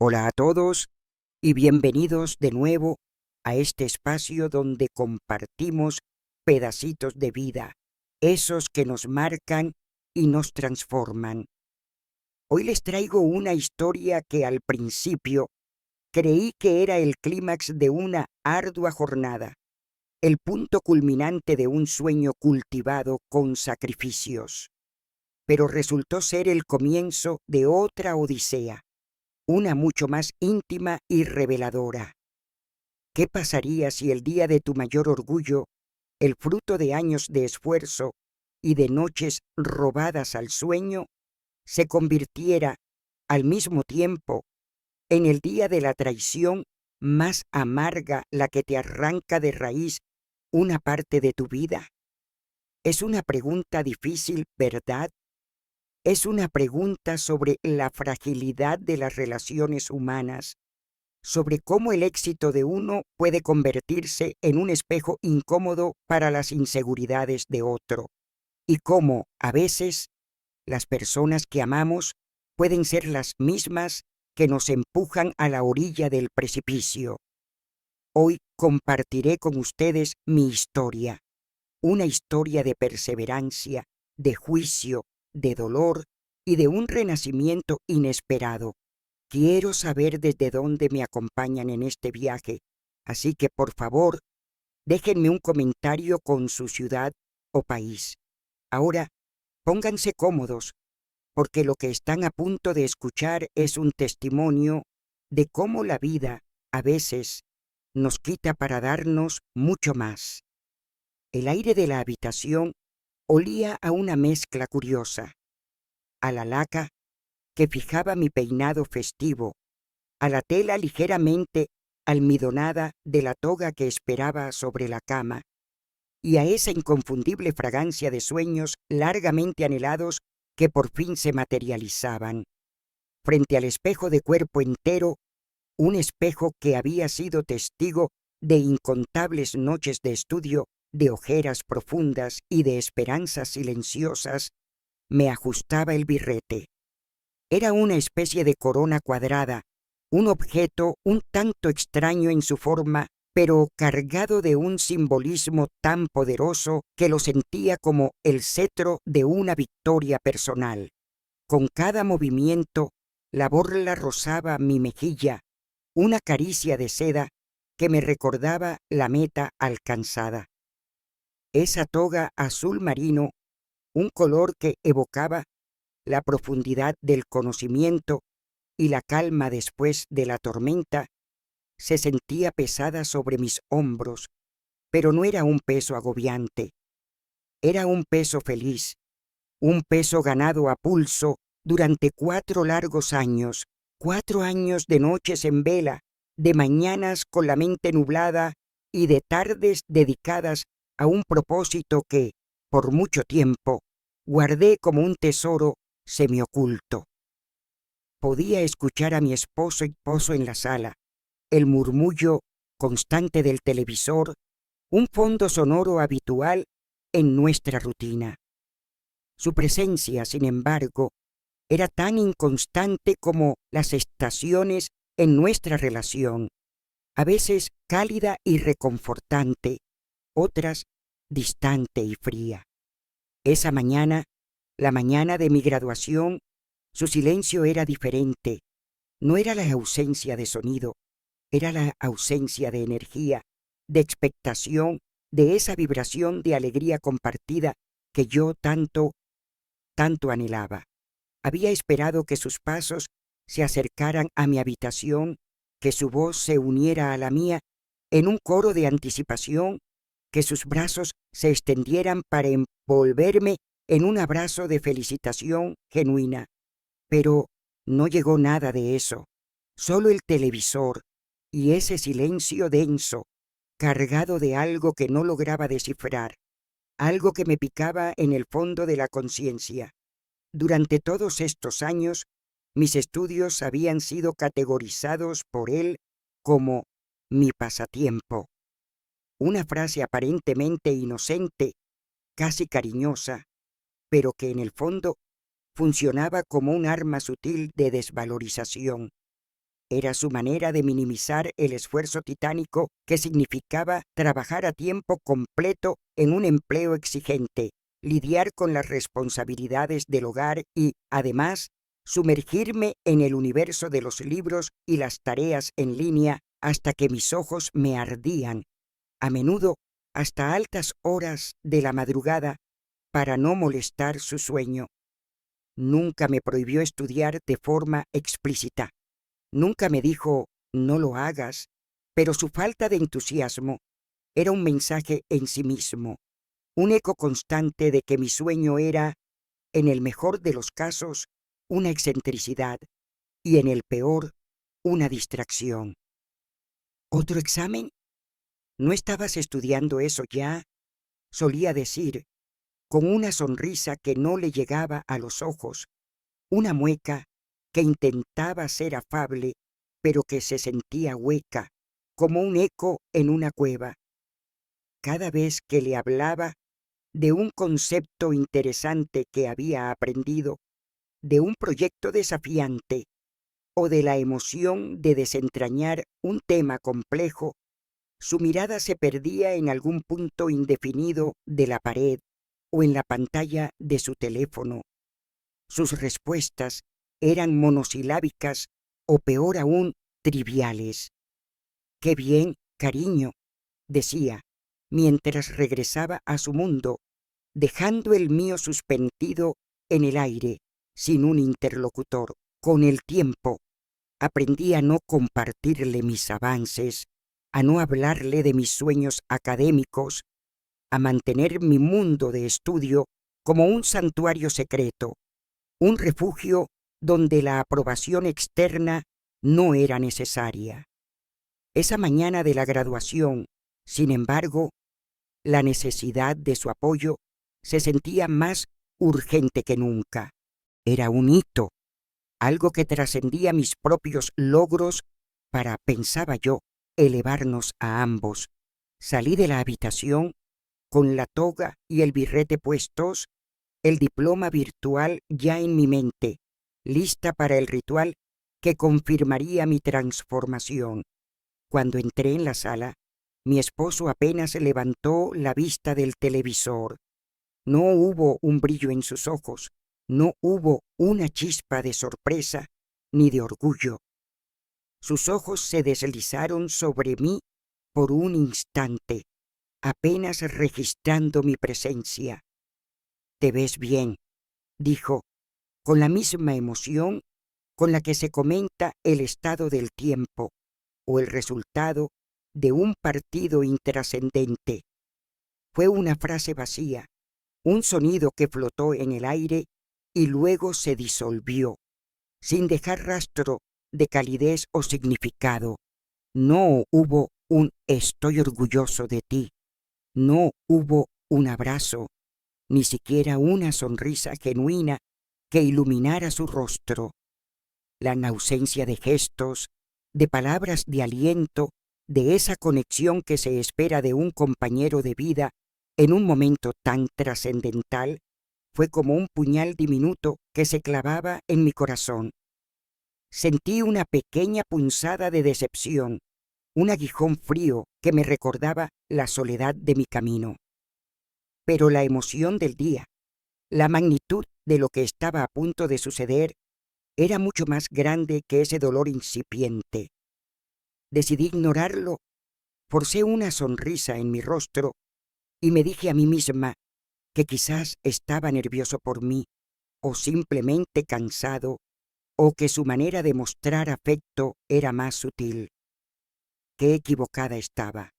Hola a todos y bienvenidos de nuevo a este espacio donde compartimos pedacitos de vida, esos que nos marcan y nos transforman. Hoy les traigo una historia que al principio creí que era el clímax de una ardua jornada, el punto culminante de un sueño cultivado con sacrificios, pero resultó ser el comienzo de otra odisea, una mucho más íntima y reveladora. ¿Qué pasaría si el día de tu mayor orgullo, el fruto de años de esfuerzo y de noches robadas al sueño, se convirtiera, al mismo tiempo, en el día de la traición más amarga, la que te arranca de raíz una parte de tu vida? Es una pregunta difícil, ¿verdad? Es una pregunta sobre la fragilidad de las relaciones humanas, sobre cómo el éxito de uno puede convertirse en un espejo incómodo para las inseguridades de otro, y cómo, a veces, las personas que amamos pueden ser las mismas que nos empujan a la orilla del precipicio. Hoy compartiré con ustedes mi historia, una historia de perseverancia, de juicio, de dolor y de un renacimiento inesperado. Quiero saber desde dónde me acompañan en este viaje, así que por favor, déjenme un comentario con su ciudad o país. Ahora, pónganse cómodos, porque lo que están a punto de escuchar es un testimonio de cómo la vida, a veces, nos quita para darnos mucho más. El aire de la habitación olía a una mezcla curiosa, a la laca que fijaba mi peinado festivo, a la tela ligeramente almidonada de la toga que esperaba sobre la cama, y a esa inconfundible fragancia de sueños largamente anhelados que por fin se materializaban. Frente al espejo de cuerpo entero, un espejo que había sido testigo de incontables noches de estudio, de ojeras profundas y de esperanzas silenciosas, me ajustaba el birrete. Era una especie de corona cuadrada, un objeto un tanto extraño en su forma, pero cargado de un simbolismo tan poderoso que lo sentía como el cetro de una victoria personal. Con cada movimiento, la borla rozaba mi mejilla, una caricia de seda que me recordaba la meta alcanzada. Esa toga azul marino, un color que evocaba la profundidad del conocimiento y la calma después de la tormenta, se sentía pesada sobre mis hombros, pero no era un peso agobiante, era un peso feliz, un peso ganado a pulso durante 4 largos años, 4 años de noches en vela, de mañanas con la mente nublada y de tardes dedicadas a un propósito que, por mucho tiempo, guardé como un tesoro semioculto. Podía escuchar a mi esposo y esposo en la sala, el murmullo constante del televisor, un fondo sonoro habitual en nuestra rutina. Su presencia, sin embargo, era tan inconstante como las estaciones en nuestra relación, a veces cálida y reconfortante, otras distante y fría. Esa mañana, la mañana de mi graduación, su silencio era diferente. No era la ausencia de sonido, era la ausencia de energía, de expectación, de esa vibración de alegría compartida que yo tanto, tanto anhelaba. Había esperado que sus pasos se acercaran a mi habitación, que su voz se uniera a la mía en un coro de anticipación, que sus brazos se extendieran para envolverme en un abrazo de felicitación genuina. Pero no llegó nada de eso, solo el televisor y ese silencio denso, cargado de algo que no lograba descifrar, algo que me picaba en el fondo de la conciencia. Durante todos estos años, mis estudios habían sido categorizados por él como mi pasatiempo. Una frase aparentemente inocente, casi cariñosa, pero que en el fondo funcionaba como un arma sutil de desvalorización. Era su manera de minimizar el esfuerzo titánico que significaba trabajar a tiempo completo en un empleo exigente, lidiar con las responsabilidades del hogar y, además, sumergirme en el universo de los libros y las tareas en línea hasta que mis ojos me ardían, a menudo hasta altas horas de la madrugada, para no molestar su sueño. Nunca me prohibió estudiar de forma explícita. Nunca me dijo, no lo hagas, pero su falta de entusiasmo era un mensaje en sí mismo, un eco constante de que mi sueño era, en el mejor de los casos, una excentricidad y en el peor, una distracción. ¿Otro examen? ¿No estabas estudiando eso ya?, solía decir, con una sonrisa que no le llegaba a los ojos, una mueca que intentaba ser afable, pero que se sentía hueca, como un eco en una cueva. Cada vez que le hablaba de un concepto interesante que había aprendido, de un proyecto desafiante o de la emoción de desentrañar un tema complejo, su mirada se perdía en algún punto indefinido de la pared o en la pantalla de su teléfono. Sus respuestas eran monosilábicas o, peor aún, triviales. «Qué bien, cariño», decía, mientras regresaba a su mundo, dejando el mío suspendido en el aire, sin un interlocutor. Con el tiempo, aprendí a no compartirle mis avances, a no hablarle de mis sueños académicos, a mantener mi mundo de estudio como un santuario secreto, un refugio donde la aprobación externa no era necesaria. Esa mañana de la graduación, sin embargo, la necesidad de su apoyo se sentía más urgente que nunca. Era un hito, algo que trascendía mis propios logros para, pensaba yo, elevarnos a ambos. Salí de la habitación con la toga y el birrete puestos, el diploma virtual ya en mi mente, lista para el ritual que confirmaría mi transformación. Cuando entré en la sala, mi esposo apenas levantó la vista del televisor. No hubo un brillo en sus ojos, no hubo una chispa de sorpresa ni de orgullo. Sus ojos se deslizaron sobre mí por un instante, apenas registrando mi presencia. «Te ves bien», dijo, con la misma emoción con la que se comenta el estado del tiempo o el resultado de un partido intrascendente. Fue una frase vacía, un sonido que flotó en el aire y luego se disolvió, sin dejar rastro de calidez o significado. No hubo un «estoy orgulloso de ti», no hubo un abrazo, ni siquiera una sonrisa genuina que iluminara su rostro. La ausencia de gestos, de palabras de aliento, de esa conexión que se espera de un compañero de vida en un momento tan trascendental, fue como un puñal diminuto que se clavaba en mi corazón. Sentí una pequeña punzada de decepción, un aguijón frío que me recordaba la soledad de mi camino. Pero la emoción del día, la magnitud de lo que estaba a punto de suceder, era mucho más grande que ese dolor incipiente. Decidí ignorarlo, forcé una sonrisa en mi rostro y me dije a mí misma que quizás estaba nervioso por mí, o simplemente cansado, o que su manera de mostrar afecto era más sutil. Qué equivocada estaba.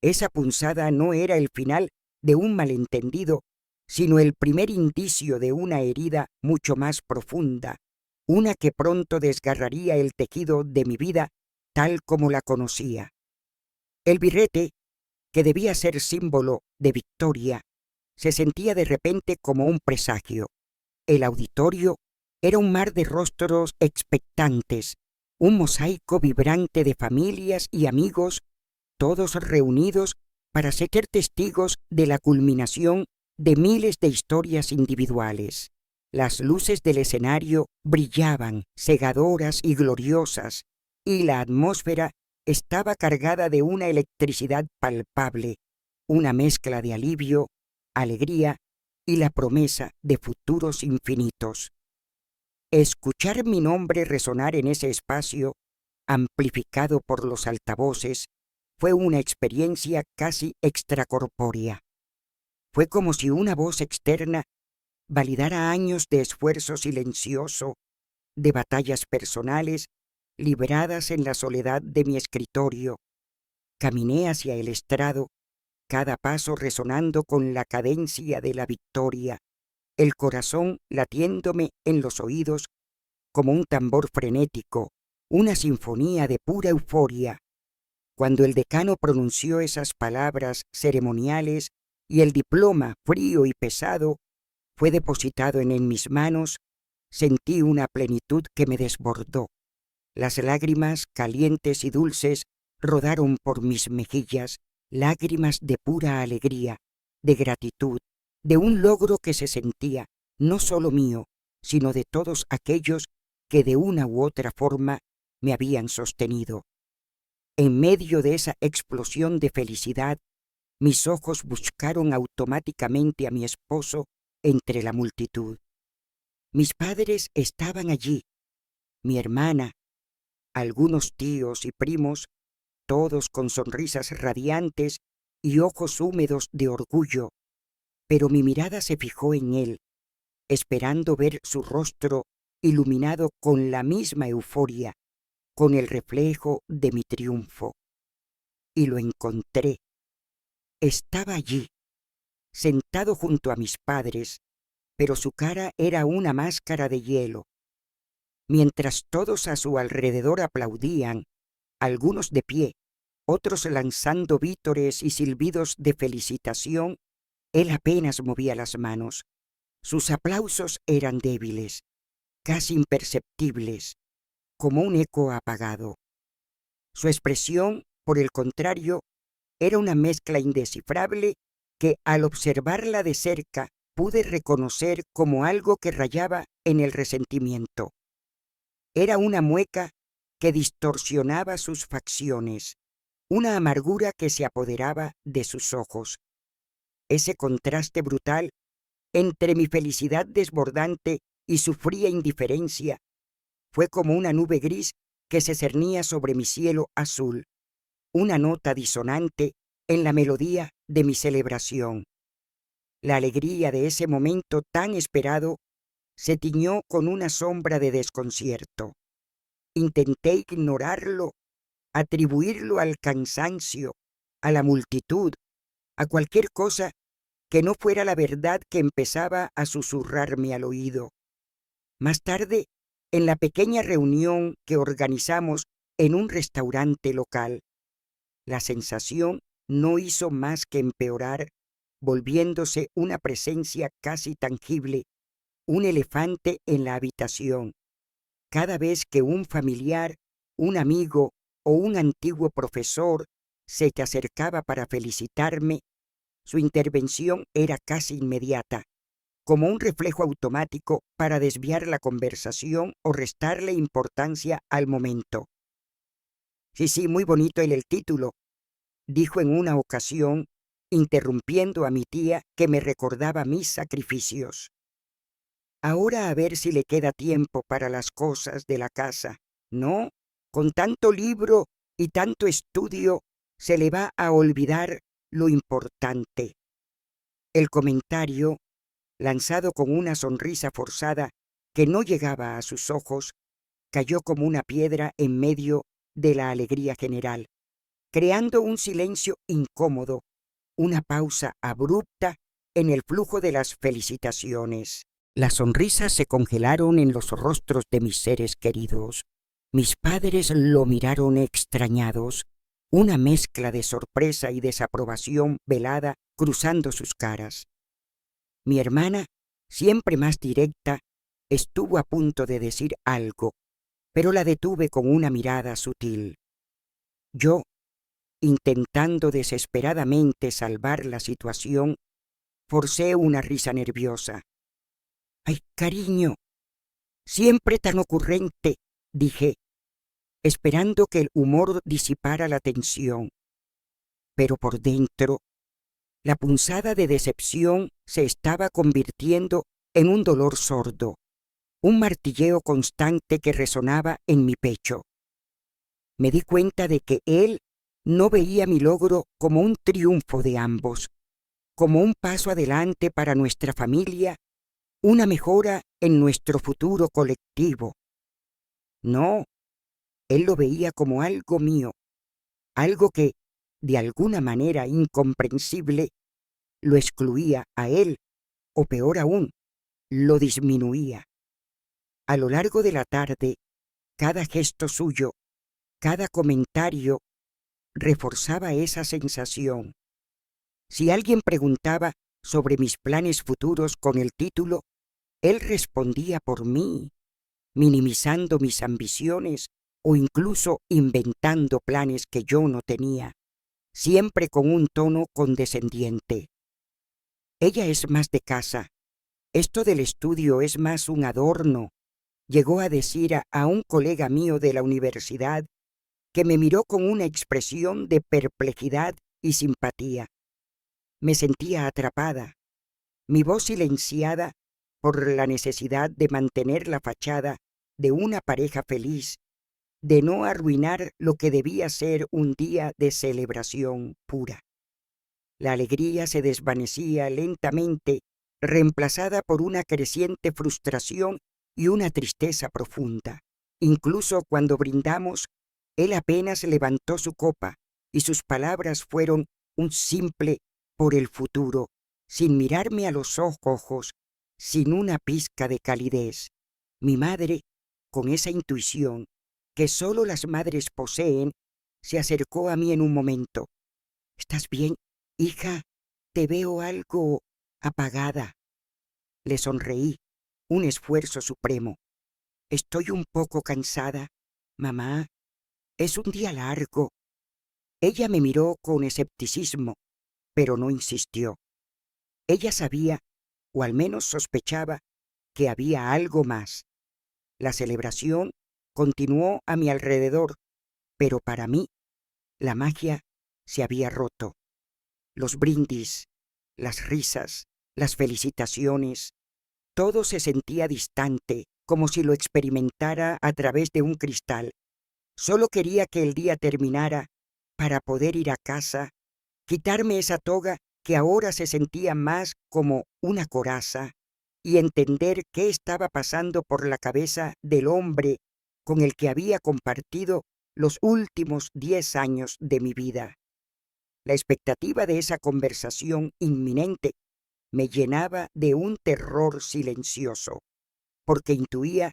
Esa punzada no era el final de un malentendido, sino el primer indicio de una herida mucho más profunda, una que pronto desgarraría el tejido de mi vida tal como la conocía. El birrete, que debía ser símbolo de victoria, se sentía de repente como un presagio. El auditorio era un mar de rostros expectantes, un mosaico vibrante de familias y amigos, todos reunidos para ser testigos de la culminación de miles de historias individuales. Las luces del escenario brillaban, cegadoras y gloriosas, y la atmósfera estaba cargada de una electricidad palpable, una mezcla de alivio, alegría y la promesa de futuros infinitos. Escuchar mi nombre resonar en ese espacio, amplificado por los altavoces, fue una experiencia casi extracorpórea. Fue como si una voz externa validara años de esfuerzo silencioso, de batallas personales libradas en la soledad de mi escritorio. Caminé hacia el estrado, cada paso resonando con la cadencia de la victoria, el corazón latiéndome en los oídos como un tambor frenético, una sinfonía de pura euforia. Cuando el decano pronunció esas palabras ceremoniales y el diploma, frío y pesado, fue depositado en mis manos, sentí una plenitud que me desbordó. Las lágrimas calientes y dulces rodaron por mis mejillas, lágrimas de pura alegría, de gratitud, de un logro que se sentía no solo mío, sino de todos aquellos que de una u otra forma me habían sostenido. En medio de esa explosión de felicidad, mis ojos buscaron automáticamente a mi esposo entre la multitud. Mis padres estaban allí, mi hermana, algunos tíos y primos, todos con sonrisas radiantes y ojos húmedos de orgullo, pero mi mirada se fijó en él, esperando ver su rostro iluminado con la misma euforia, con el reflejo de mi triunfo. Y lo encontré. Estaba allí, sentado junto a mis padres, pero su cara era una máscara de hielo. Mientras todos a su alrededor aplaudían, algunos de pie, otros lanzando vítores y silbidos de felicitación, él apenas movía las manos. Sus aplausos eran débiles, casi imperceptibles, como un eco apagado. Su expresión, por el contrario, era una mezcla indescifrable que al observarla de cerca pude reconocer como algo que rayaba en el resentimiento. Era una mueca que distorsionaba sus facciones, una amargura que se apoderaba de sus ojos. Ese contraste brutal entre mi felicidad desbordante y su fría indiferencia fue como una nube gris que se cernía sobre mi cielo azul, una nota disonante en la melodía de mi celebración. La alegría de ese momento tan esperado se tiñó con una sombra de desconcierto. Intenté ignorarlo, atribuirlo al cansancio, a la multitud, a cualquier cosa que no fuera la verdad que empezaba a susurrarme al oído. Más tarde, en la pequeña reunión que organizamos en un restaurante local, la sensación no hizo más que empeorar, volviéndose una presencia casi tangible, un elefante en la habitación. Cada vez que un familiar, un amigo o un antiguo profesor se te acercaba para felicitarme, su intervención era casi inmediata, como un reflejo automático para desviar la conversación o restarle importancia al momento. Sí, muy bonito el título, dijo en una ocasión, interrumpiendo a mi tía que me recordaba mis sacrificios. Ahora a ver si le queda tiempo para las cosas de la casa. No, con tanto libro y tanto estudio se le va a olvidar lo importante. El comentario, lanzado con una sonrisa forzada que no llegaba a sus ojos, cayó como una piedra en medio de la alegría general, creando un silencio incómodo, una pausa abrupta en el flujo de las felicitaciones. Las sonrisas se congelaron en los rostros de mis seres queridos. Mis padres lo miraron extrañados, una mezcla de sorpresa y desaprobación velada cruzando sus caras. Mi hermana, siempre más directa, estuvo a punto de decir algo, pero la detuve con una mirada sutil. Yo, intentando desesperadamente salvar la situación, forcé una risa nerviosa. Ay, cariño, siempre tan ocurrente, dije, esperando que el humor disipara la tensión. Pero por dentro, la punzada de decepción se estaba convirtiendo en un dolor sordo, un martilleo constante que resonaba en mi pecho. Me di cuenta de que él no veía mi logro como un triunfo de ambos, como un paso adelante para nuestra familia, una mejora en nuestro futuro colectivo. No, él lo veía como algo mío, algo que, de alguna manera incomprensible, lo excluía a él, o peor aún, lo disminuía. A lo largo de la tarde, cada gesto suyo, cada comentario, reforzaba esa sensación. Si alguien preguntaba sobre mis planes futuros con el título, él respondía por mí, minimizando mis ambiciones o incluso inventando planes que yo no tenía, siempre con un tono condescendiente. Ella es más de casa. Esto del estudio es más un adorno, llegó a decir a un colega mío de la universidad que me miró con una expresión de perplejidad y simpatía. Me sentía atrapada, mi voz silenciada por la necesidad de mantener la fachada de una pareja feliz, de no arruinar lo que debía ser un día de celebración pura. La alegría se desvanecía lentamente, reemplazada por una creciente frustración y una tristeza profunda. Incluso cuando brindamos, él apenas levantó su copa y sus palabras fueron un simple por el futuro, sin mirarme a los ojos, sin una pizca de calidez. Mi madre, con esa intuición que solo las madres poseen, se acercó a mí en un momento. ¿Estás bien, hija? Te veo algo apagada. Le sonreí, un esfuerzo supremo. Estoy un poco cansada, mamá. Es un día largo. Ella me miró con escepticismo, pero no insistió. Ella sabía, o al menos sospechaba, que había algo más. La celebración continuó a mi alrededor, pero para mí, la magia se había roto. Los brindis, las risas, las felicitaciones, todo se sentía distante, como si lo experimentara a través de un cristal. Solo quería que el día terminara para poder ir a casa, quitarme esa toga que ahora se sentía más como una coraza y entender qué estaba pasando por la cabeza del hombre con el que había compartido los últimos 10 años de mi vida. La expectativa de esa conversación inminente me llenaba de un terror silencioso, porque intuía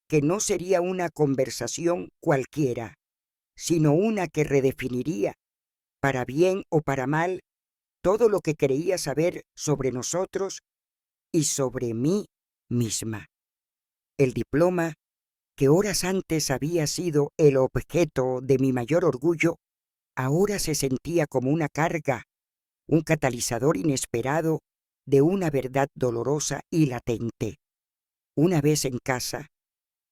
que no sería una conversación cualquiera, sino una que redefiniría, para bien o para mal, todo lo que creía saber sobre nosotros y sobre mí misma. El diploma, que horas antes había sido el objeto de mi mayor orgullo, ahora se sentía como una carga, un catalizador inesperado de una verdad dolorosa y latente. Una vez en casa,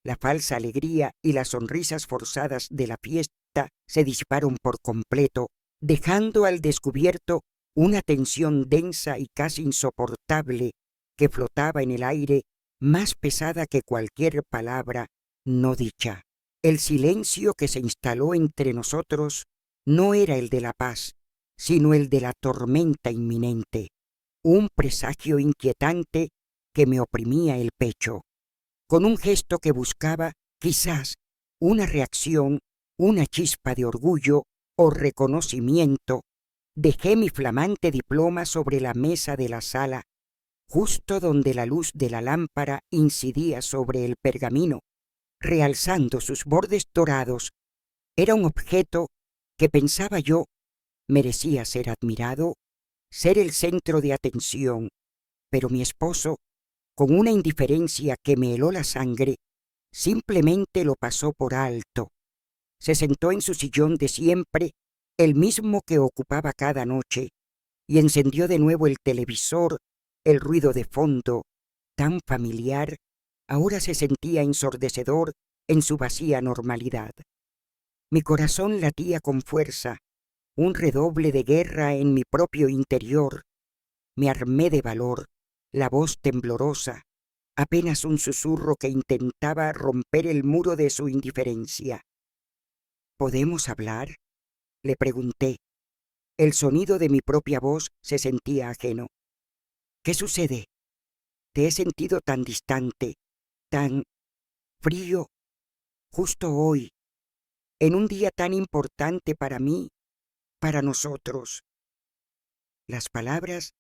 la falsa alegría y las sonrisas forzadas de la fiesta se disiparon por completo, dejando al descubierto una tensión densa y casi insoportable que flotaba en el aire, más pesada que cualquier palabra no dicha. El silencio que se instaló entre nosotros no era el de la paz, sino el de la tormenta inminente, un presagio inquietante que me oprimía el pecho. Con un gesto que buscaba, quizás, una reacción, una chispa de orgullo o reconocimiento, dejé mi flamante diploma sobre la mesa de la sala, justo donde la luz de la lámpara incidía sobre el pergamino, realzando sus bordes dorados. Era un objeto que, pensaba yo, merecía ser admirado, ser el centro de atención, pero mi esposo, con una indiferencia que me heló la sangre, simplemente lo pasó por alto. Se sentó en su sillón de siempre, el mismo que ocupaba cada noche, y encendió de nuevo el televisor, el ruido de fondo, tan familiar, ahora se sentía ensordecedor en su vacía normalidad. Mi corazón latía con fuerza, un redoble de guerra en mi propio interior. Me armé de valor, la voz temblorosa, apenas un susurro que intentaba romper el muro de su indiferencia. ¿Podemos hablar?, le pregunté. El sonido de mi propia voz se sentía ajeno. ¿Qué sucede? Te he sentido tan distante, tan frío, justo hoy, en un día tan importante para mí, para nosotros. Las palabras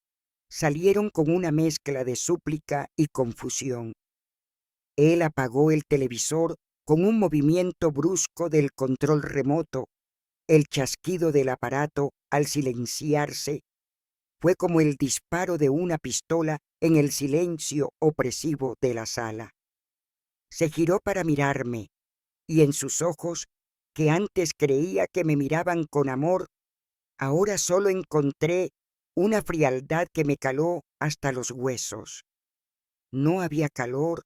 salieron con una mezcla de súplica y confusión. Él apagó el televisor con un movimiento brusco del control remoto. El chasquido del aparato, al silenciarse, fue como el disparo de una pistola en el silencio opresivo de la sala. Se giró para mirarme, y en sus ojos, que antes creía que me miraban con amor, ahora solo encontré una frialdad que me caló hasta los huesos. No había calor,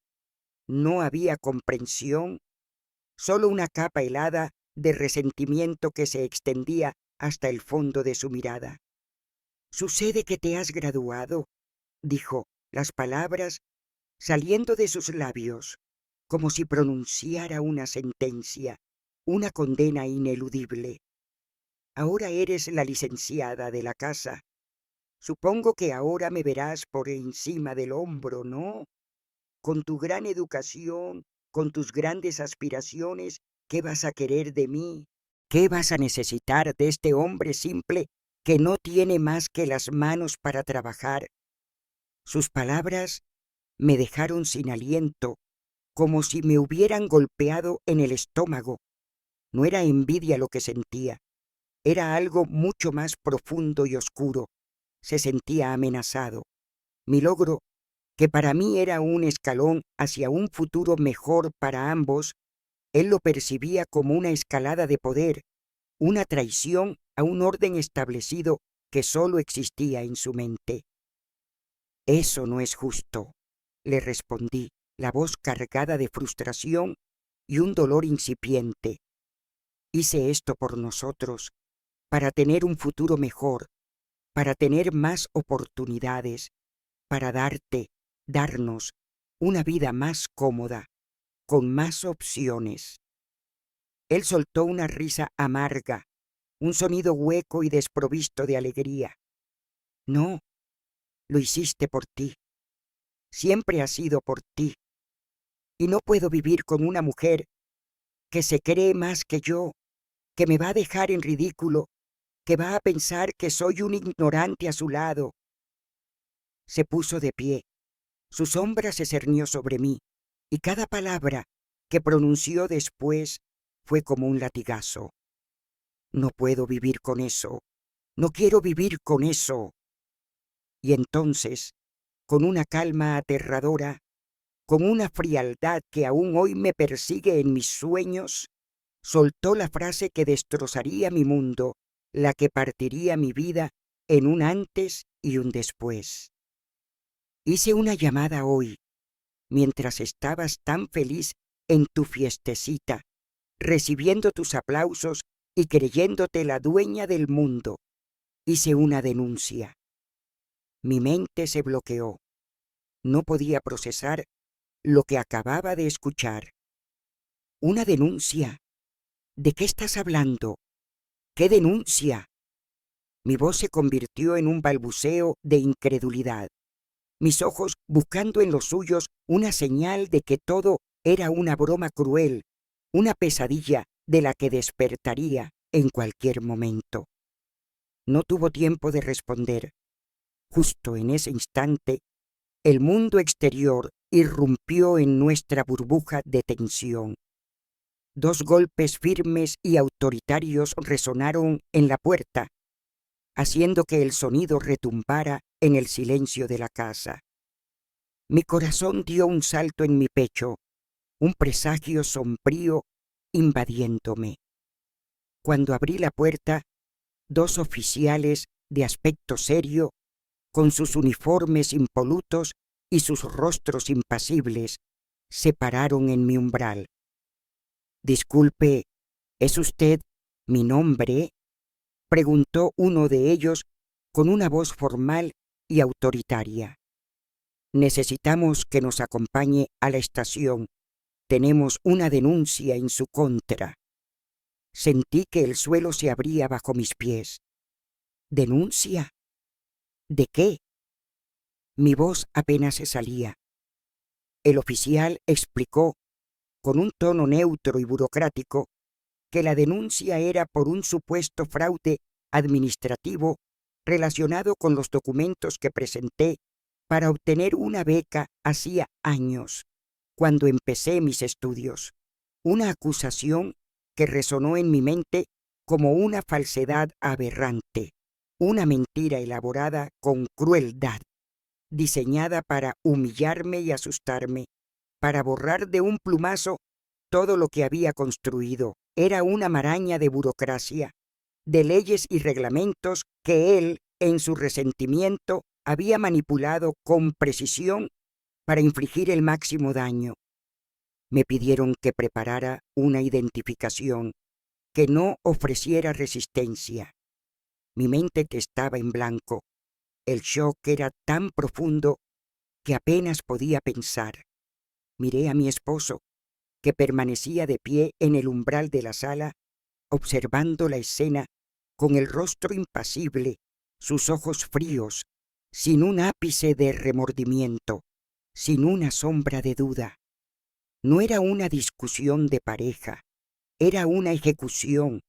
no había comprensión, solo una capa helada de resentimiento que se extendía hasta el fondo de su mirada. «Sucede que te has graduado», dijo, las palabras saliendo de sus labios, como si pronunciara una sentencia, una condena ineludible. «Ahora eres la licenciada de la casa. Supongo que ahora me verás por encima del hombro, ¿no? Con tu gran educación, con tus grandes aspiraciones, ¿qué vas a querer de mí? ¿Qué vas a necesitar de este hombre simple que no tiene más que las manos para trabajar?» Sus palabras me dejaron sin aliento, como si me hubieran golpeado en el estómago. No era envidia lo que sentía, era algo mucho más profundo y oscuro. Se sentía amenazado. Mi logro, que para mí era un escalón hacia un futuro mejor para ambos, él lo percibía como una escalada de poder, una traición a un orden establecido que solo existía en su mente. «Eso no es justo», le respondí, la voz cargada de frustración y un dolor incipiente. «Hice esto por nosotros, para tener un futuro mejor, para tener más oportunidades, para darnos una vida más cómoda, con más opciones». Él soltó una risa amarga, un sonido hueco y desprovisto de alegría. «No, lo hiciste por ti. Siempre ha sido por ti. Y no puedo vivir con una mujer que se cree más que yo, que me va a dejar en ridículo, que va a pensar que soy un ignorante a su lado». Se puso de pie. Su sombra se cernió sobre mí, y cada palabra que pronunció después fue como un latigazo. «No puedo vivir con eso. No quiero vivir con eso». Y entonces, con una calma aterradora, con una frialdad que aún hoy me persigue en mis sueños, soltó la frase que destrozaría mi mundo, la que partiría mi vida en un antes y un después. «Hice una llamada hoy, mientras estabas tan feliz en tu fiestecita, recibiendo tus aplausos y creyéndote la dueña del mundo. Hice una denuncia». Mi mente se bloqueó. No podía procesar lo que acababa de escuchar. «¿Una denuncia? ¿De qué estás hablando? ¿Qué denuncia?». Mi voz se convirtió en un balbuceo de incredulidad, mis ojos buscando en los suyos una señal de que todo era una broma cruel, una pesadilla de la que despertaría en cualquier momento. No tuvo tiempo de responder. Justo en ese instante, el mundo exterior irrumpió en nuestra burbuja de tensión. 2 golpes firmes y autoritarios resonaron en la puerta, haciendo que el sonido retumbara en el silencio de la casa. Mi corazón dio un salto en mi pecho, un presagio sombrío invadiéndome. Cuando abrí la puerta, 2 oficiales de aspecto serio, con sus uniformes impolutos, y sus rostros impasibles se pararon en mi umbral. «Disculpe, ¿es usted mi nombre?», preguntó uno de ellos con una voz formal y autoritaria. «Necesitamos que nos acompañe a la estación. Tenemos una denuncia en su contra». Sentí que el suelo se abría bajo mis pies. ¿Denuncia? ¿De qué? Mi voz apenas se salía. El oficial explicó, con un tono neutro y burocrático, que la denuncia era por un supuesto fraude administrativo relacionado con los documentos que presenté para obtener una beca hacía años, cuando empecé mis estudios. Una acusación que resonó en mi mente como una falsedad aberrante, una mentira elaborada con crueldad, diseñada para humillarme y asustarme, para borrar de un plumazo todo lo que había construido. Era una maraña de burocracia, de leyes y reglamentos que él, en su resentimiento, había manipulado con precisión para infligir el máximo daño. Me pidieron que preparara una identificación, que no ofreciera resistencia. Mi mente estaba en blanco. El shock era tan profundo que apenas podía pensar. Miré a mi esposo, que permanecía de pie en el umbral de la sala, observando la escena con el rostro impasible, sus ojos fríos, sin un ápice de remordimiento, sin una sombra de duda. No era una discusión de pareja, era una ejecución.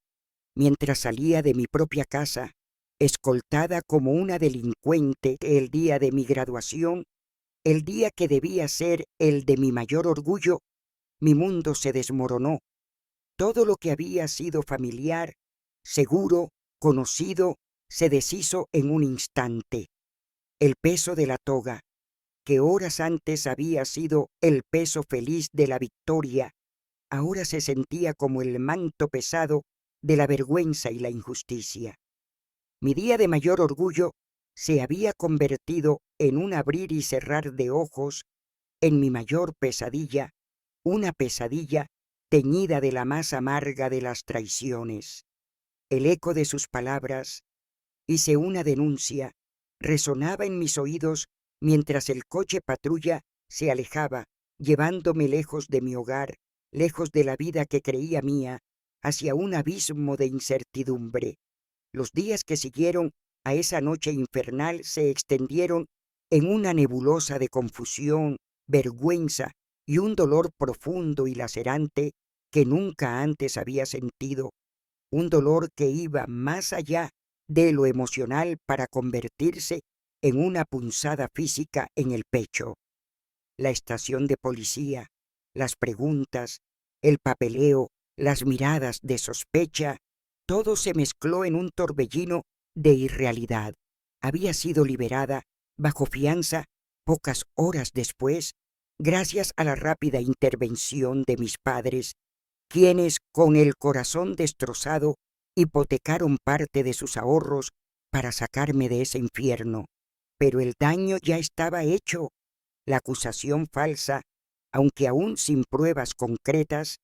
Mientras salía de mi propia casa, escoltada como una delincuente el día de mi graduación, el día que debía ser el de mi mayor orgullo, mi mundo se desmoronó. Todo lo que había sido familiar, seguro, conocido, se deshizo en un instante. El peso de la toga, que horas antes había sido el peso feliz de la victoria, ahora se sentía como el manto pesado de la vergüenza y la injusticia. Mi día de mayor orgullo se había convertido en un abrir y cerrar de ojos, en mi mayor pesadilla, una pesadilla teñida de la más amarga de las traiciones. El eco de sus palabras, «hice una denuncia», resonaba en mis oídos mientras el coche patrulla se alejaba, llevándome lejos de mi hogar, lejos de la vida que creía mía, hacia un abismo de incertidumbre. Los días que siguieron a esa noche infernal se extendieron en una nebulosa de confusión, vergüenza y un dolor profundo y lacerante que nunca antes había sentido, un dolor que iba más allá de lo emocional para convertirse en una punzada física en el pecho. La estación de policía, las preguntas, el papeleo, las miradas de sospecha, todo se mezcló en un torbellino de irrealidad. Había sido liberada bajo fianza pocas horas después, gracias a la rápida intervención de mis padres, quienes, con el corazón destrozado, hipotecaron parte de sus ahorros para sacarme de ese infierno. Pero el daño ya estaba hecho. La acusación falsa, aunque aún sin pruebas concretas,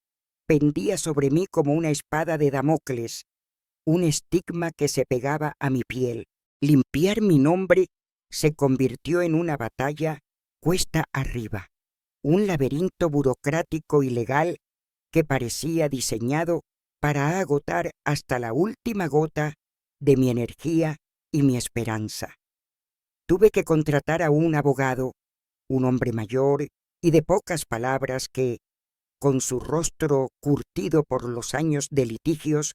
pendía sobre mí como una espada de Damocles, un estigma que se pegaba a mi piel. Limpiar mi nombre se convirtió en una batalla cuesta arriba, un laberinto burocrático y legal que parecía diseñado para agotar hasta la última gota de mi energía y mi esperanza. Tuve que contratar a un abogado, un hombre mayor y de pocas palabras que, con su rostro curtido por los años de litigios,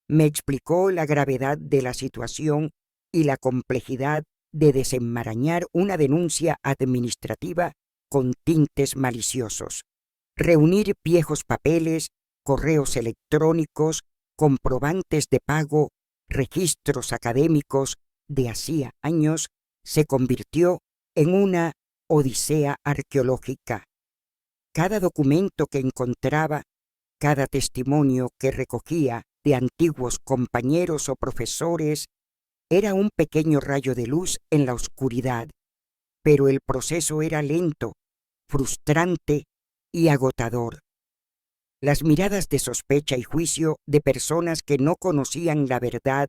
me explicó la gravedad de la situación y la complejidad de desenmarañar una denuncia administrativa con tintes maliciosos. Reunir viejos papeles, correos electrónicos, comprobantes de pago, registros académicos de hacía años, se convirtió en una odisea arqueológica. Cada documento que encontraba, cada testimonio que recogía de antiguos compañeros o profesores, era un pequeño rayo de luz en la oscuridad, pero el proceso era lento, frustrante y agotador. Las miradas de sospecha y juicio de personas que no conocían la verdad,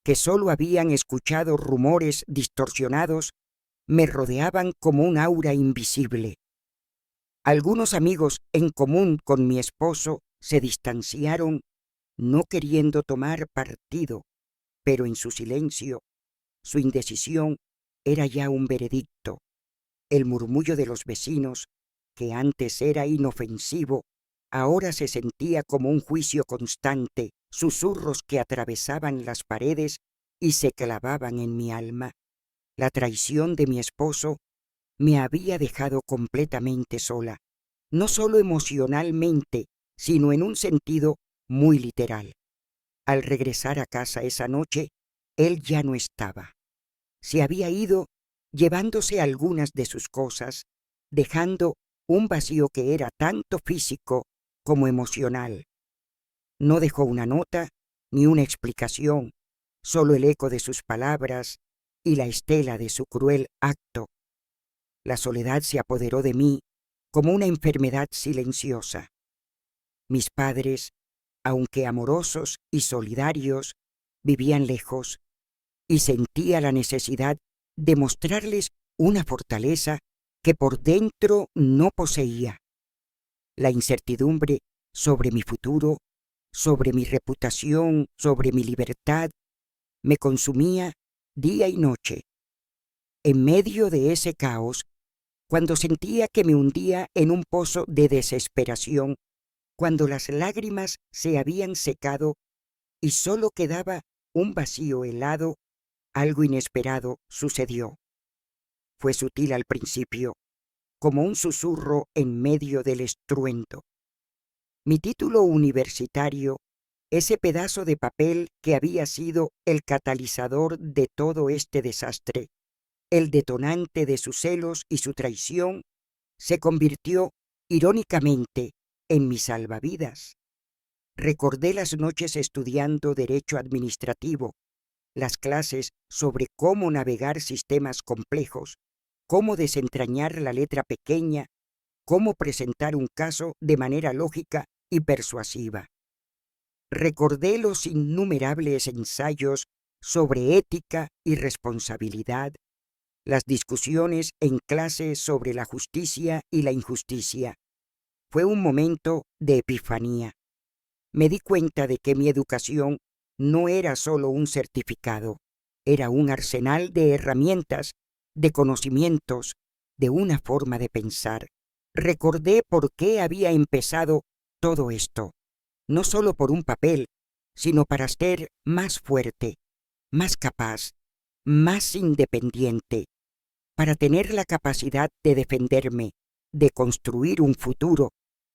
que solo habían escuchado rumores distorsionados, me rodeaban como un aura invisible. Algunos amigos en común con mi esposo se distanciaron, no queriendo tomar partido, pero en su silencio, su indecisión era ya un veredicto. El murmullo de los vecinos, que antes era inofensivo, ahora se sentía como un juicio constante, susurros que atravesaban las paredes y se clavaban en mi alma. La traición de mi esposo me había dejado completamente sola, no solo emocionalmente, sino en un sentido muy literal. Al regresar a casa esa noche, él ya no estaba. Se había ido llevándose algunas de sus cosas, dejando un vacío que era tanto físico como emocional. No dejó una nota ni una explicación, solo el eco de sus palabras y la estela de su cruel acto. La soledad se apoderó de mí como una enfermedad silenciosa. Mis padres, aunque amorosos y solidarios, vivían lejos, y sentía la necesidad de mostrarles una fortaleza que por dentro no poseía. La incertidumbre sobre mi futuro, sobre mi reputación, sobre mi libertad, me consumía día y noche. En medio de ese caos, cuando sentía que me hundía en un pozo de desesperación, cuando las lágrimas se habían secado y solo quedaba un vacío helado, algo inesperado sucedió. Fue sutil al principio, como un susurro en medio del estruendo. Mi título universitario, ese pedazo de papel que había sido el catalizador de todo este desastre, el detonante de sus celos y su traición, se convirtió, irónicamente, en mi salvavidas. Recordé las noches estudiando Derecho Administrativo, las clases sobre cómo navegar sistemas complejos, cómo desentrañar la letra pequeña, cómo presentar un caso de manera lógica y persuasiva. Recordé los innumerables ensayos sobre ética y responsabilidad, las discusiones en clase sobre la justicia y la injusticia. Fue un momento de epifanía. Me di cuenta de que mi educación no era solo un certificado, era un arsenal de herramientas, de conocimientos, de una forma de pensar. Recordé por qué había empezado todo esto, no solo por un papel, sino para ser más fuerte, más capaz, más independiente, para tener la capacidad de defenderme, de construir un futuro.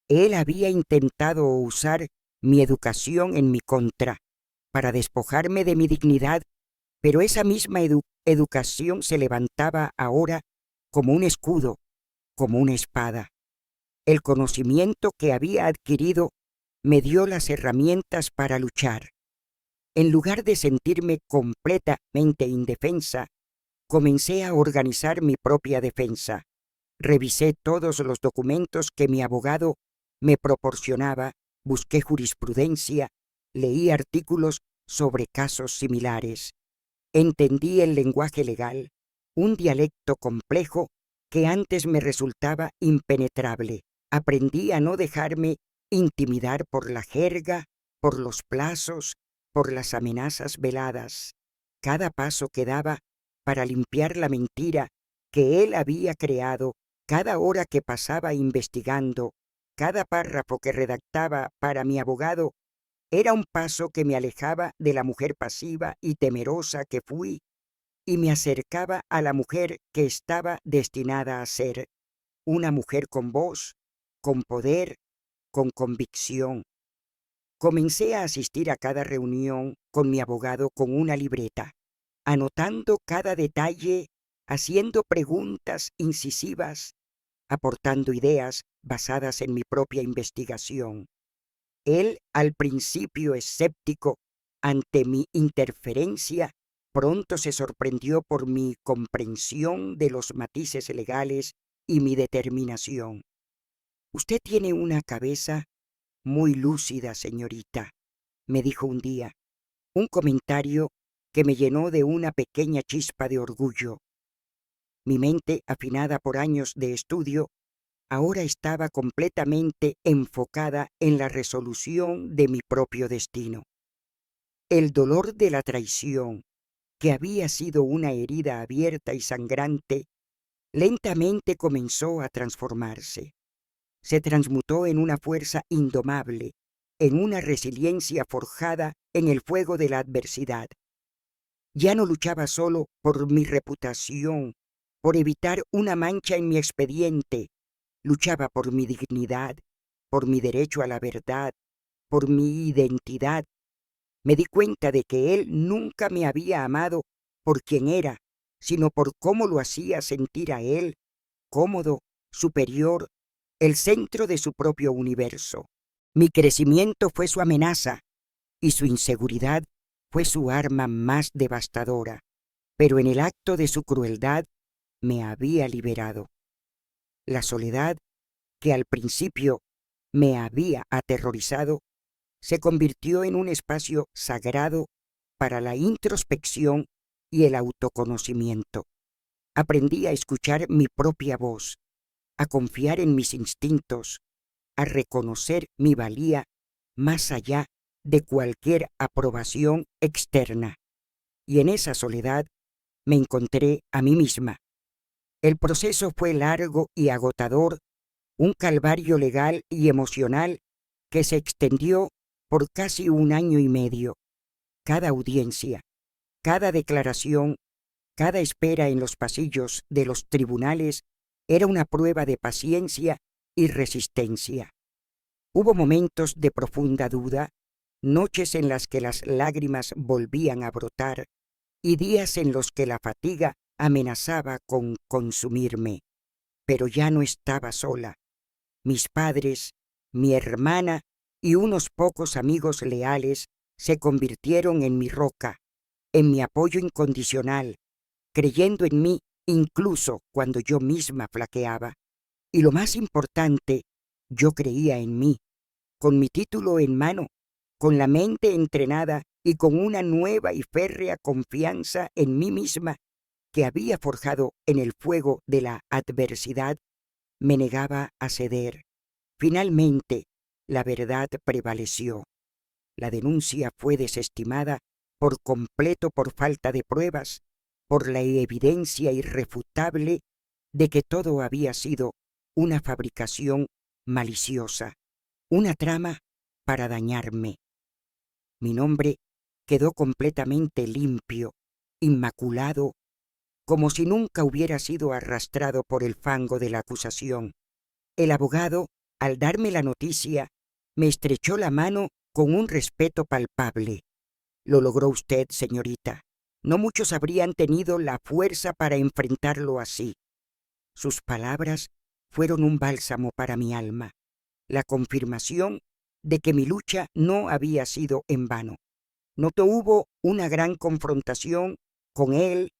Él había intentado usar mi educación en mi contra, para despojarme de mi dignidad, pero esa misma educación se levantaba ahora como un escudo, como una espada. El conocimiento que había adquirido me dio las herramientas para luchar. En lugar de sentirme completamente indefensa, comencé a organizar mi propia defensa. Revisé todos los documentos que mi abogado me proporcionaba, busqué jurisprudencia, leí artículos sobre casos similares. Entendí el lenguaje legal, un dialecto complejo que antes me resultaba impenetrable. Aprendí a no dejarme intimidar por la jerga, por los plazos, por las amenazas veladas. Cada paso que daba para limpiar la mentira que él había creado, cada hora que pasaba investigando, cada párrafo que redactaba para mi abogado, era un paso que me alejaba de la mujer pasiva y temerosa que fui y me acercaba a la mujer que estaba destinada a ser, una mujer con voz, con poder, con convicción. Comencé a asistir a cada reunión con mi abogado con una libreta, anotando cada detalle, haciendo preguntas incisivas, aportando ideas basadas en mi propia investigación. Él, al principio escéptico ante mi interferencia, Pronto se sorprendió por mi comprensión de los matices legales y mi determinación. «Usted tiene una cabeza muy lúcida, señorita», me dijo un día, un comentario que me llenó de una pequeña chispa de orgullo. Mi mente, afinada por años de estudio, ahora estaba completamente enfocada en la resolución de mi propio destino. El dolor de la traición, que había sido una herida abierta y sangrante, lentamente comenzó a transformarse. Se transmutó en una fuerza indomable, en una resiliencia forjada en el fuego de la adversidad. Ya no luchaba solo por mi reputación, por evitar una mancha en mi expediente, luchaba por mi dignidad, por mi derecho a la verdad, por mi identidad. Me di cuenta de que él nunca me había amado por quien era, sino por cómo lo hacía sentir a él, cómodo, superior, el centro de su propio universo. Mi crecimiento fue su amenaza y su inseguridad fue su arma más devastadora, pero en el acto de su crueldad me había liberado. La soledad, que al principio me había aterrorizado, se convirtió en un espacio sagrado para la introspección y el autoconocimiento. Aprendí a escuchar mi propia voz, a confiar en mis instintos, a reconocer mi valía más allá de cualquier aprobación externa. Y en esa soledad me encontré a mí misma. El proceso fue largo y agotador, un calvario legal y emocional que se extendió por casi 1 año y medio. Cada audiencia, cada declaración, cada espera en los pasillos de los tribunales era una prueba de paciencia y resistencia. Hubo momentos de profunda duda, noches en las que las lágrimas volvían a brotar y días en los que la fatiga amenazaba con consumirme. Pero ya no estaba sola. Mis padres, mi hermana y unos pocos amigos leales se convirtieron en mi roca, en mi apoyo incondicional, creyendo en mí incluso cuando yo misma flaqueaba. Y lo más importante, yo creía en mí, con mi título en mano, con la mente entrenada y con una nueva y férrea confianza en mí misma que había forjado en el fuego de la adversidad, me negaba a ceder. Finalmente, la verdad prevaleció. La denuncia fue desestimada por completo por falta de pruebas, por la evidencia irrefutable de que todo había sido una fabricación maliciosa, una trama para dañarme. Mi nombre quedó completamente limpio, inmaculado, como si nunca hubiera sido arrastrado por el fango de la acusación. El abogado, al darme la noticia, me estrechó la mano con un respeto palpable. «Lo logró usted, señorita. No muchos habrían tenido la fuerza para enfrentarlo así». Sus palabras fueron un bálsamo para mi alma, la confirmación de que mi lucha no había sido en vano. No hubo una gran confrontación con él,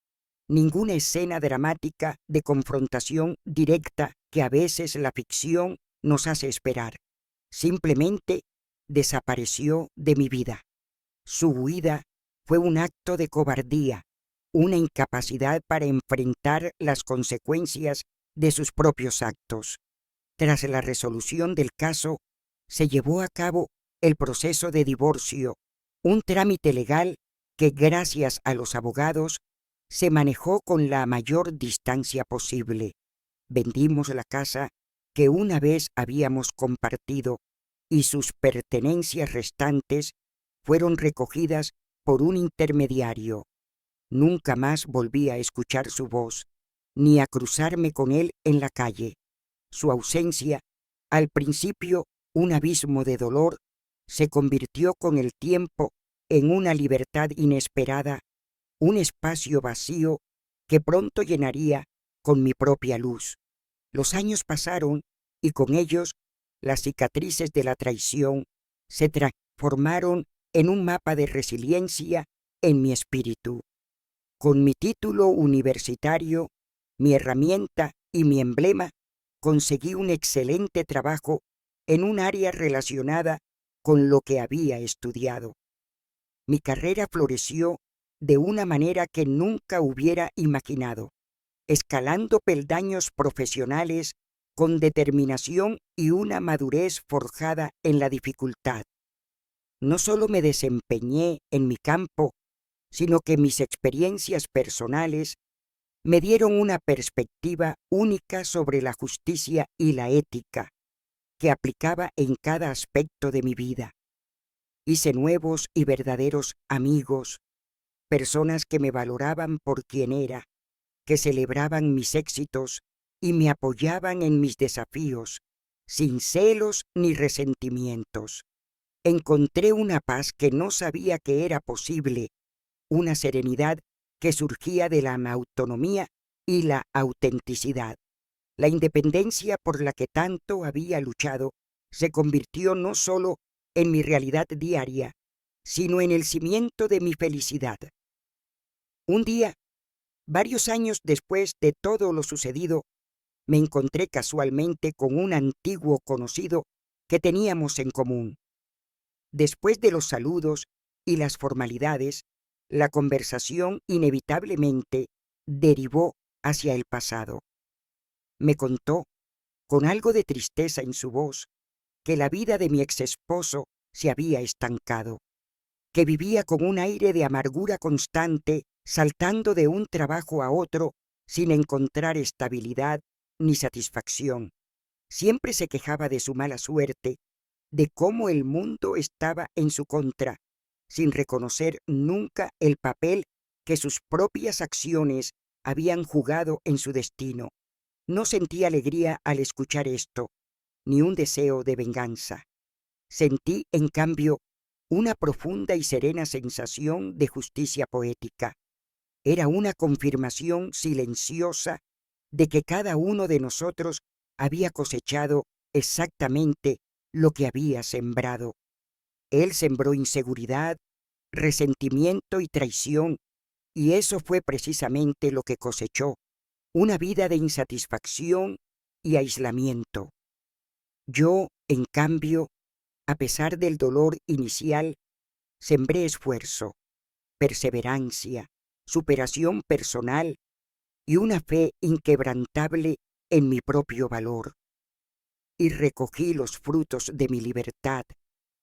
ninguna escena dramática de confrontación directa que a veces la ficción nos hace esperar. Simplemente desapareció de mi vida. Su huida fue un acto de cobardía, una incapacidad para enfrentar las consecuencias de sus propios actos. Tras la resolución del caso, se llevó a cabo el proceso de divorcio, un trámite legal que, gracias a los abogados, se manejó con la mayor distancia posible. Vendimos la casa que una vez habíamos compartido y sus pertenencias restantes fueron recogidas por un intermediario. Nunca más volví a escuchar su voz, ni a cruzarme con él en la calle. Su ausencia, al principio un abismo de dolor, se convirtió con el tiempo en una libertad inesperada, un espacio vacío que pronto llenaría con mi propia luz. Los años pasaron y con ellos las cicatrices de la traición se transformaron en un mapa de resiliencia en mi espíritu. Con mi título universitario, mi herramienta y mi emblema, conseguí un excelente trabajo en un área relacionada con lo que había estudiado. Mi carrera floreció de una manera que nunca hubiera imaginado, escalando peldaños profesionales con determinación y una madurez forjada en la dificultad. No solo me desempeñé en mi campo, sino que mis experiencias personales me dieron una perspectiva única sobre la justicia y la ética que aplicaba en cada aspecto de mi vida. Hice nuevos y verdaderos amigos, personas que me valoraban por quien era, que celebraban mis éxitos y me apoyaban en mis desafíos, sin celos ni resentimientos. Encontré una paz que no sabía que era posible, una serenidad que surgía de la autonomía y la autenticidad. La independencia por la que tanto había luchado se convirtió no solo en mi realidad diaria, sino en el cimiento de mi felicidad. Un día, varios años después de todo lo sucedido, me encontré casualmente con un antiguo conocido que teníamos en común. Después de los saludos y las formalidades, la conversación inevitablemente derivó hacia el pasado. Me contó, con algo de tristeza en su voz, que la vida de mi exesposo se había estancado, que vivía con un aire de amargura constante, saltando de un trabajo a otro sin encontrar estabilidad ni satisfacción. Siempre se quejaba de su mala suerte, de cómo el mundo estaba en su contra, sin reconocer nunca el papel que sus propias acciones habían jugado en su destino. No sentí alegría al escuchar esto, ni un deseo de venganza. Sentí, en cambio, una profunda y serena sensación de justicia poética. Era una confirmación silenciosa de que cada uno de nosotros había cosechado exactamente lo que había sembrado. Él sembró inseguridad, resentimiento y traición, y eso fue precisamente lo que cosechó, una vida de insatisfacción y aislamiento. Yo, en cambio, a pesar del dolor inicial, sembré esfuerzo, perseverancia, superación personal y una fe inquebrantable en mi propio valor. Y recogí los frutos de mi libertad,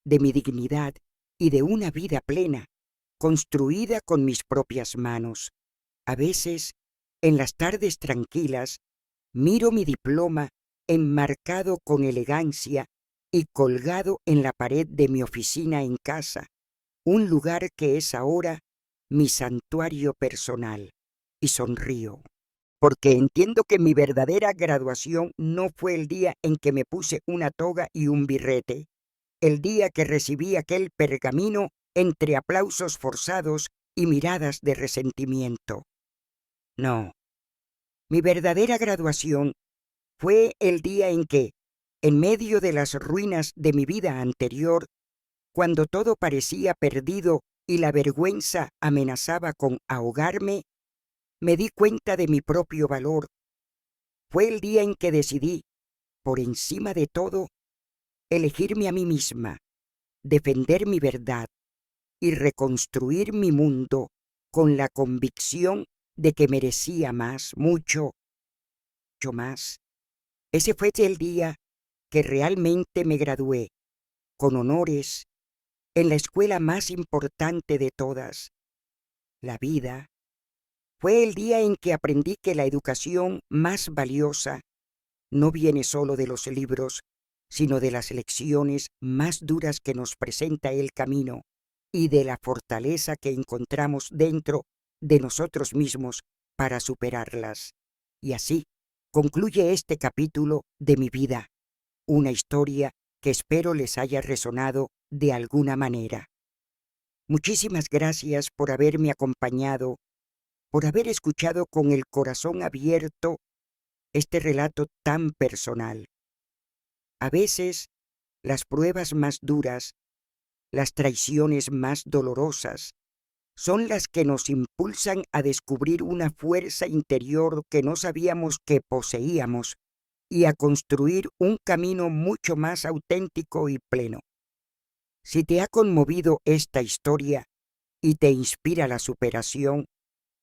de mi dignidad y de una vida plena, construida con mis propias manos. A veces, en las tardes tranquilas, miro mi diploma enmarcado con elegancia y colgado en la pared de mi oficina en casa, un lugar que es ahora mi santuario personal, y sonrío, porque entiendo que mi verdadera graduación no fue el día en que me puse una toga y un birrete, el día que recibí aquel pergamino entre aplausos forzados y miradas de resentimiento. No, mi verdadera graduación fue el día en que, en medio de las ruinas de mi vida anterior, cuando todo parecía perdido y la vergüenza amenazaba con ahogarme, me di cuenta de mi propio valor. Fue el día en que decidí, por encima de todo, elegirme a mí misma, defender mi verdad y reconstruir mi mundo con la convicción de que merecía más, mucho, mucho más. Ese fue el día que realmente me gradué, con honores, en la escuela más importante de todas, la vida. Fue el día en que aprendí que la educación más valiosa no viene solo de los libros, sino de las lecciones más duras que nos presenta el camino y de la fortaleza que encontramos dentro de nosotros mismos para superarlas. Y así concluye este capítulo de mi vida, una historia que espero les haya resonado de alguna manera. Muchísimas gracias por haberme acompañado, por haber escuchado con el corazón abierto este relato tan personal. A veces, las pruebas más duras, las traiciones más dolorosas, Son las que nos impulsan a descubrir una fuerza interior que no sabíamos que poseíamos y a construir un camino mucho más auténtico y pleno. Si te ha conmovido esta historia y te inspira la superación,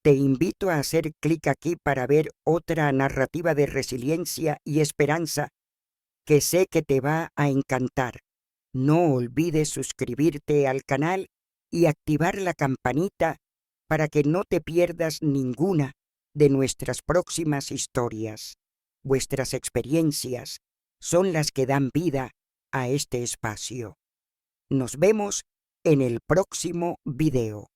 te invito a hacer clic aquí para ver otra narrativa de resiliencia y esperanza que sé que te va a encantar. No olvides suscribirte al canal y activar la campanita para que no te pierdas ninguna de nuestras próximas historias. Vuestras experiencias son las que dan vida a este espacio. Nos vemos en el próximo video.